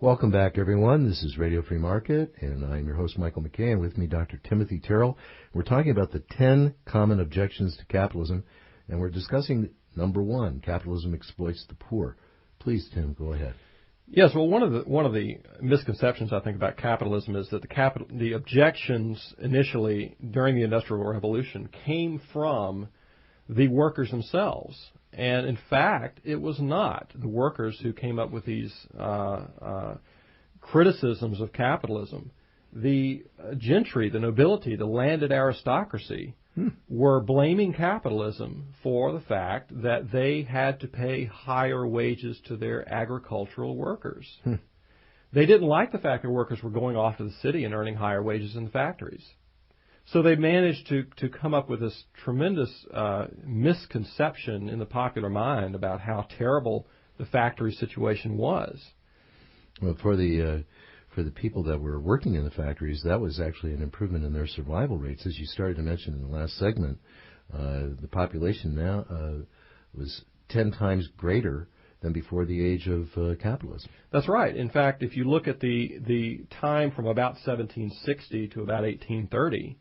Welcome back, everyone. This is Radio Free Market, and I'm your host, Michael McKay, and with me, Dr. Timothy Terrell. We're talking about the 10 common objections to capitalism, and we're discussing number 1, capitalism exploits the poor. Please, Tim, go ahead. Yes, well, one of the misconceptions I think about capitalism is that the objections initially during the Industrial Revolution came from the workers themselves. And in fact, it was not the workers who came up with these criticisms of capitalism. The gentry, the nobility, the landed aristocracy were blaming capitalism for the fact that they had to pay higher wages to their agricultural workers. They didn't like the fact that workers were going off to the city and earning higher wages in the factories. So they managed to come up with this tremendous misconception in the popular mind about how terrible the factory situation was. Well, for the people that were working in the factories, that was actually an improvement in their survival rates. As you started to mention in the last segment, the population now was 10 times greater than before the age of capitalism. That's right. In fact, if you look at the time from about 1760 to about 1830,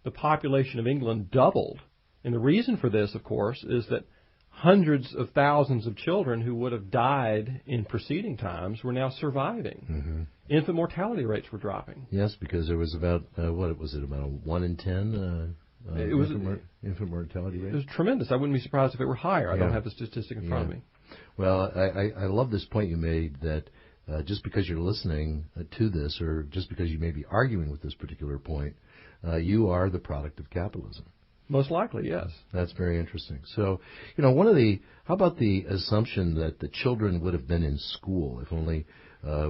the population of England doubled. And the reason for this, of course, is that hundreds of thousands of children who would have died in preceding times were now surviving. Infant mortality rates were dropping. Yes, because there was about, about a 1 in 10 infant mortality rate? It was tremendous. I wouldn't be surprised if it were higher. I don't have the statistic in front of me. Well, I love this point you made that just because you're listening to this or just because you may be arguing with this particular point, you are the product of capitalism. Most likely, yes. That's very interesting. So, how about the assumption that the children would have been in school if only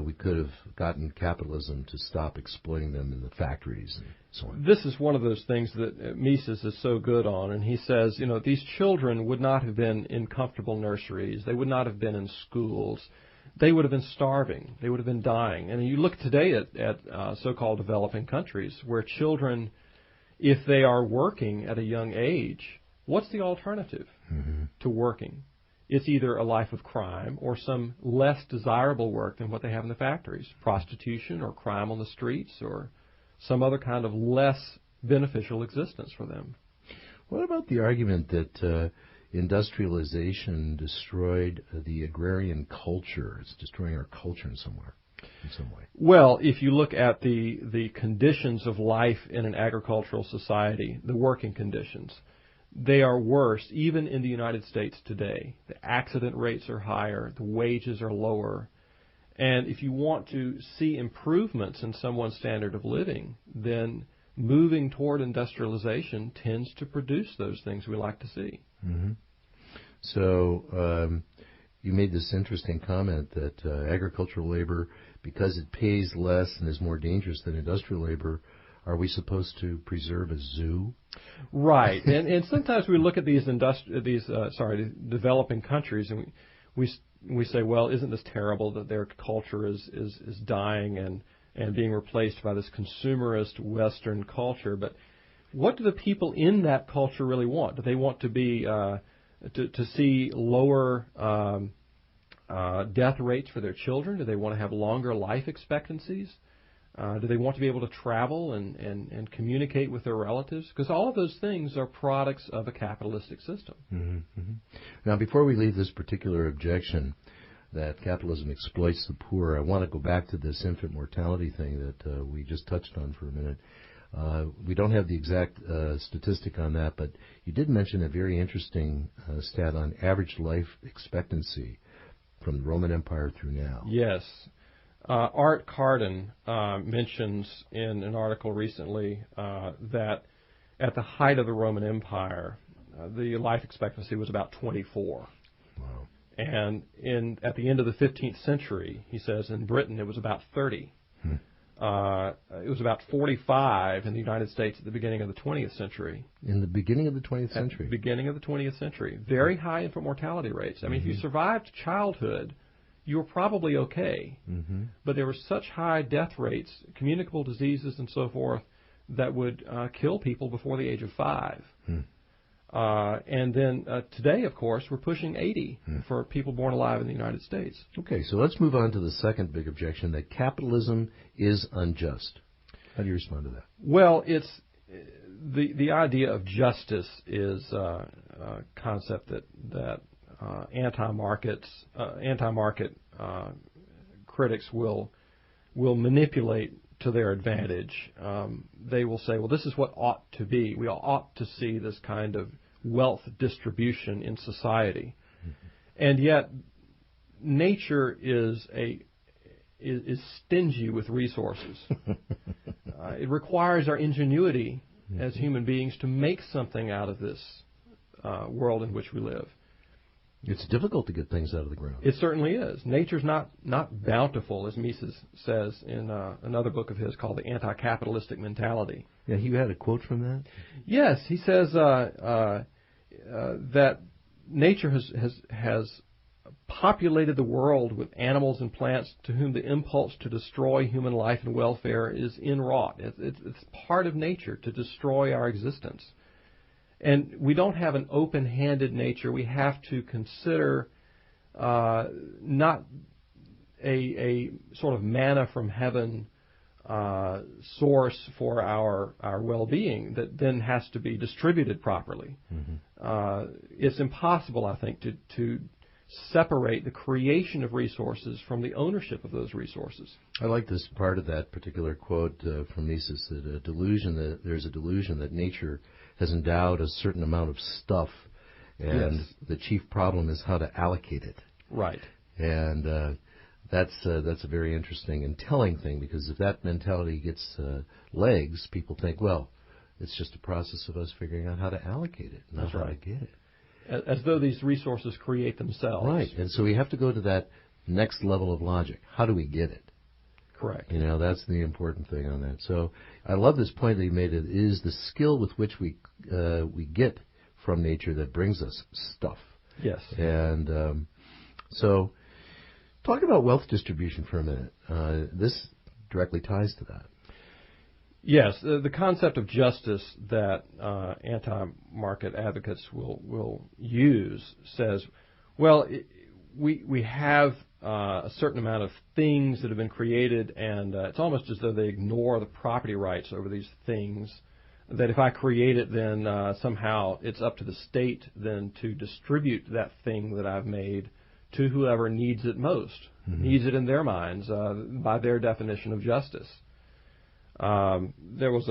we could have gotten capitalism to stop exploiting them in the factories and so on? This is one of those things that Mises is so good on, and he says, these children would not have been in comfortable nurseries. They would not have been in schools. They would have been starving. They would have been dying. And you look today at so-called developing countries where children, if they are working at a young age, what's the alternative to working? It's either a life of crime or some less desirable work than what they have in the factories, prostitution or crime on the streets or some other kind of less beneficial existence for them. What about the argument that industrialization destroyed the agrarian culture? It's destroying our culture in some way. Well, if you look at the conditions of life in an agricultural society, the working conditions, they are worse even in the United States today. The accident rates are higher, the wages are lower, and if you want to see improvements in someone's standard of living, then moving toward industrialization tends to produce those things we like to see. So you made this interesting comment that agricultural labor, because it pays less and is more dangerous than industrial labor, are we supposed to preserve a zoo? Right, and sometimes we look at these developing countries, and we say, well, isn't this terrible that their culture is dying and being replaced by this consumerist Western culture? But what do the people in that culture really want? Do they want to be to see lower death rates for their children? Do they want to have longer life expectancies? Do they want to be able to travel and communicate with their relatives? Because all of those things are products of a capitalistic system. Now, before we leave this particular objection that capitalism exploits the poor, I want to go back to this infant mortality thing that we just touched on for a minute. We don't have the exact statistic on that, but you did mention a very interesting stat on average life expectancy from the Roman Empire through now. Yes. Art Carden mentions in an article recently that at the height of the Roman Empire, the life expectancy was about 24. Wow. And at the end of the 15th century, he says, in Britain it was about 30. It was about 45 in the United States at the beginning of the 20th century. In the beginning of the 20th century? At the beginning of the 20th century. Very high infant mortality rates. I mean, if you survived childhood, you were probably okay. But there were such high death rates, communicable diseases and so forth, that would kill people before the age of 5. And then today, of course, we're pushing 80 for people born alive in the United States. Okay, so let's move on to the second big objection, that capitalism is unjust. How do you respond to that? Well, it's the idea of justice is a concept that anti-market critics will manipulate to their advantage. They will say, well, this is what ought to be. We ought to see this kind of wealth distribution in society. And yet, nature is stingy with resources. It requires our ingenuity as human beings to make something out of this world in which we live. It's difficult to get things out of the ground. It certainly is. Nature's not bountiful, as Mises says in another book of his called The Anti-Capitalistic Mentality. Yeah, you had a quote from that? Yes, he says that nature has populated the world with animals and plants to whom the impulse to destroy human life and welfare is inwrought. It's part of nature to destroy our existence. And we don't have an open-handed nature. We have to consider not a sort of manna from heaven source for our well-being that then has to be distributed properly. It's impossible, I think, to separate the creation of resources from the ownership of those resources. I like this part of that particular quote from Mises, that there's a delusion that nature has endowed a certain amount of stuff, and Yes. the chief problem is how to allocate it. Right. And that's a very interesting and telling thing, because if that mentality gets legs, people think, well, it's just a process of us figuring out how to allocate it, not how to get it. As though these resources create themselves. Right, and so we have to go to that next level of logic. How do we get it? Correct. You know, that's the important thing on that. So I love this point that you made. It is the skill with which we get from nature that brings us stuff. Yes. And so talk about wealth distribution for a minute. This directly ties to that. Yes, the concept of justice that anti-market advocates will use says, well, we have a certain amount of things that have been created, and it's almost as though they ignore the property rights over these things, that if I create it, then somehow it's up to the state then to distribute that thing that I've made to whoever needs it most, needs it in their minds, by their definition of justice. There's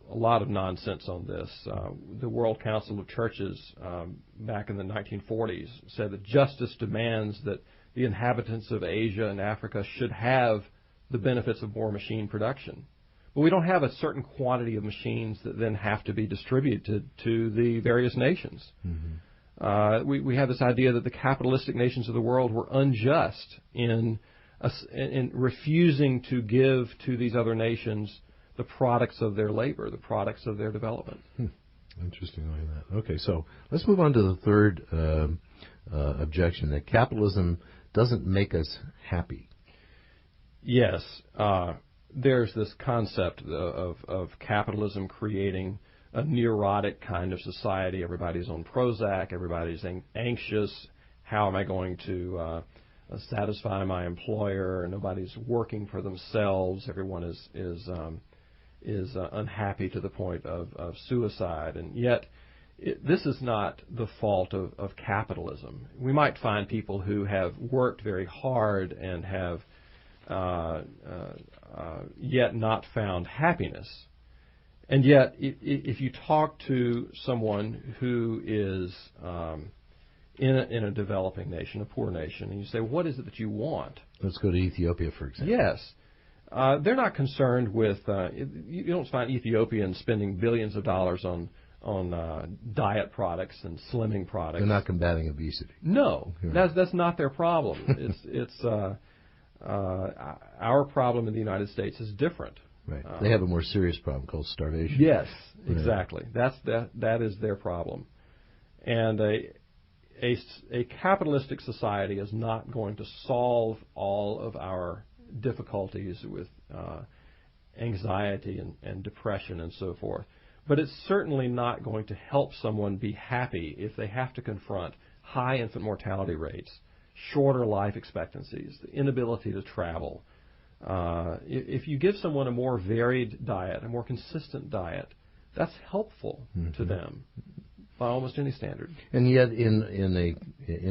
a lot of nonsense on this. The World Council of Churches back in the 1940s said that justice demands that the inhabitants of Asia and Africa should have the benefits of more machine production. But we don't have a certain quantity of machines that then have to be distributed to the various nations. We have this idea that the capitalistic nations of the world were unjust in refusing to give to these other nations the products of their labor, the products of their development. Interesting like that. Okay, so let's move on to the third objection, that capitalism doesn't make us happy. Yes, there's this concept of capitalism creating a neurotic kind of society. Everybody's on Prozac, everybody's anxious. How am I going to satisfy my employer? Nobody's working for themselves. Everyone is unhappy to the point of suicide. And yet, this is not the fault of capitalism. We might find people who have worked very hard and have yet not found happiness. And yet, if you talk to someone who is in a developing nation, a poor nation, and you say, what is it that you want? Let's go to Ethiopia, for example. Yes. They're not concerned with, you don't find Ethiopians spending billions of dollars on diet products and slimming products. They're not combating obesity. No, that's not their problem. It's our problem in the United States is different. Right. They have a more serious problem called starvation. Yes, exactly. That is their problem. And a capitalistic society is not going to solve all of our difficulties with anxiety and depression and so forth. But it's certainly not going to help someone be happy if they have to confront high infant mortality rates, shorter life expectancies, the inability to travel. If you give someone a more varied diet, a more consistent diet, that's helpful to them by almost any standard. And yet, in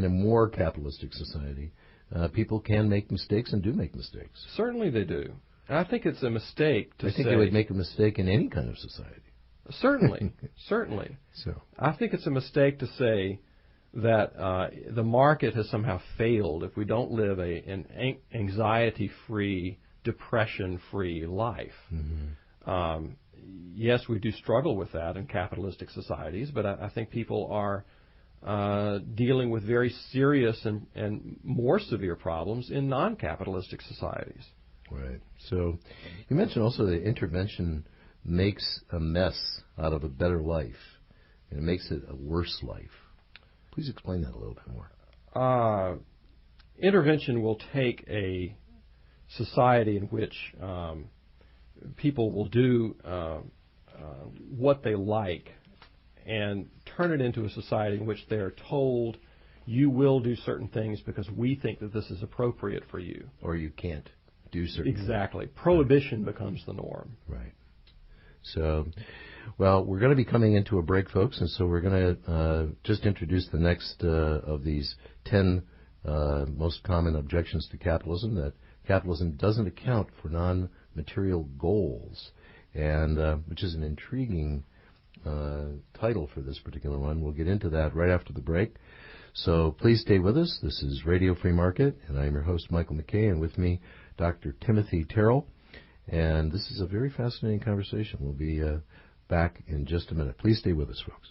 a more capitalistic society, people can make mistakes and do make mistakes. Certainly they do. And I think it's a mistake to say... I think they would make a mistake in any kind of society. Certainly, certainly. So I think it's a mistake to say that the market has somehow failed if we don't live an anxiety-free, depression-free life. Yes, we do struggle with that in capitalistic societies, but I think people are dealing with very serious and more severe problems in non-capitalistic societies. Right. So you mentioned also that intervention makes a mess out of a better life, and it makes it a worse life. Please explain that a little bit more. Intervention will take a society in which people will do what they like and turn it into a society in which they're told you will do certain things because we think that this is appropriate for you. Or you can't do certain things. Exactly. Prohibition becomes the norm. Right. So, well, we're going to be coming into a break, folks, and so we're going to just introduce the next of these 10 most common objections to capitalism, that capitalism doesn't account for non-material goals, and which is an intriguing title for this particular one. We'll get into that right after the break. So please stay with us. This is Radio Free Market, and I'm your host, Michael McKay, and with me, Dr. Timothy Terrell. And this is a very fascinating conversation. We'll be back in just a minute. Please stay with us, folks.